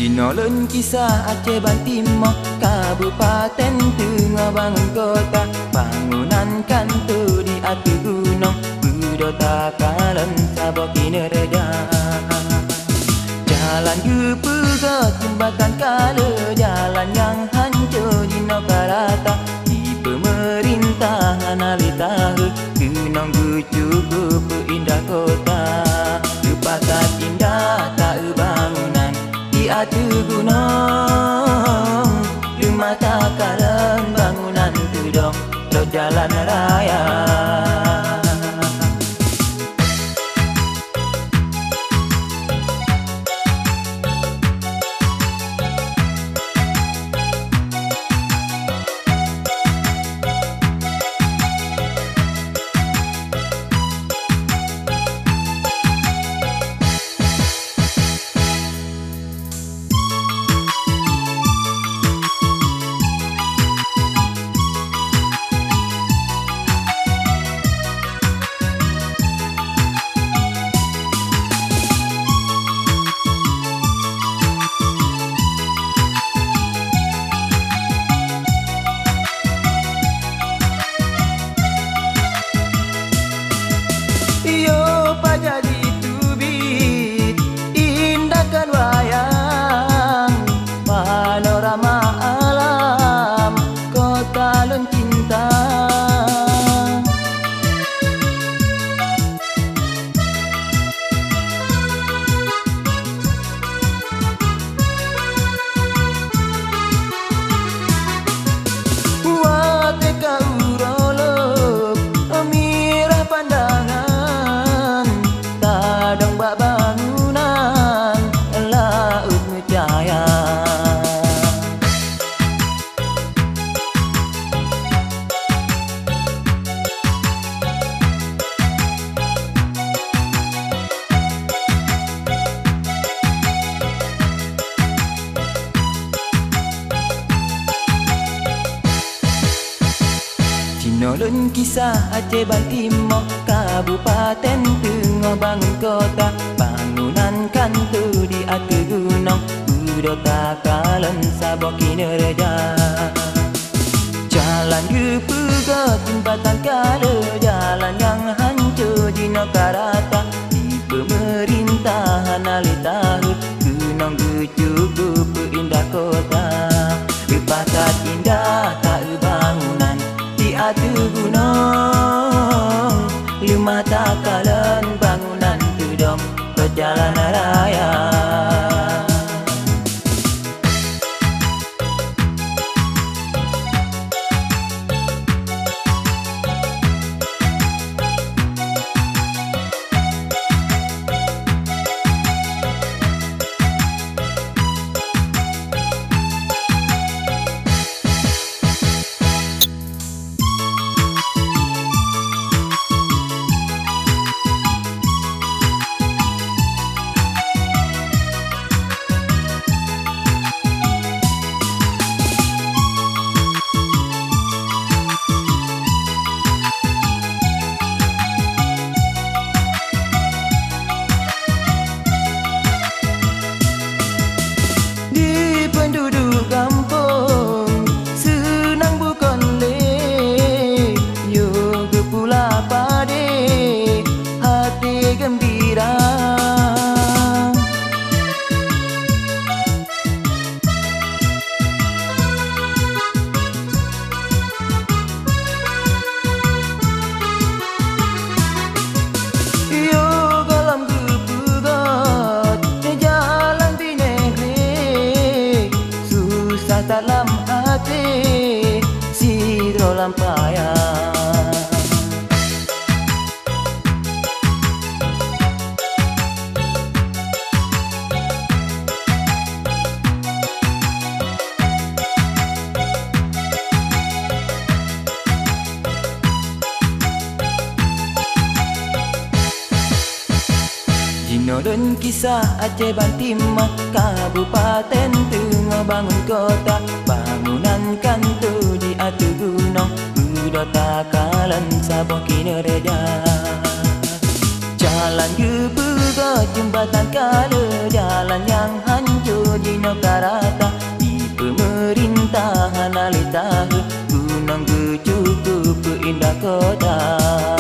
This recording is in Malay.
Dinolon kisah Aceh Bantimah, Kabupaten Tengah bangun kota, bangunan kantor di atas gunung, budota kalan sabok kinerja. Jalan gepegat jembatan kala, jalan yang hancur di Nokarata, di pemerintahan alitahe, gunung cukup indah kota. Lepakat indah tak bangunan di atas gunung, rumah takaran bangunan tudong lo jalan raya. Jadi tubit indahkan wayang, panorama alam kota lon cinta. Wate kau rolok mirah pandangan, dong bak bangunan laut ngejaya. Dinolon kisah Aceh Bantimah, Kabupaten Tengah bangun kota, bangunan kantor di atas gunung, budota kalan sabok kinerja. Jalan gepegat jembatan kala, jalan yang hancur di Nokarata, di pemerintahan alitahe, gunung cukup indah kota. Lepakat indah tak bangunan di atas gunung, rumah takalan bangunan tudong perjalanan raya. Penduduk kampung senang bukan le, yoga pula pade hati gembira. Yoga lam gepegat jalan binegre, dalam hati sidro lampayang. Dinolon kisah Aceh Bantimah, Kabupaten Tengah bangun kota, bangunan kantor di atas gunung, budota kalan sabok kinerja. Jalan gepegat jembatan kala, jalan yang hancur dino karata di pemerintahan alih tahun Gunung Kecukup ke indah kota.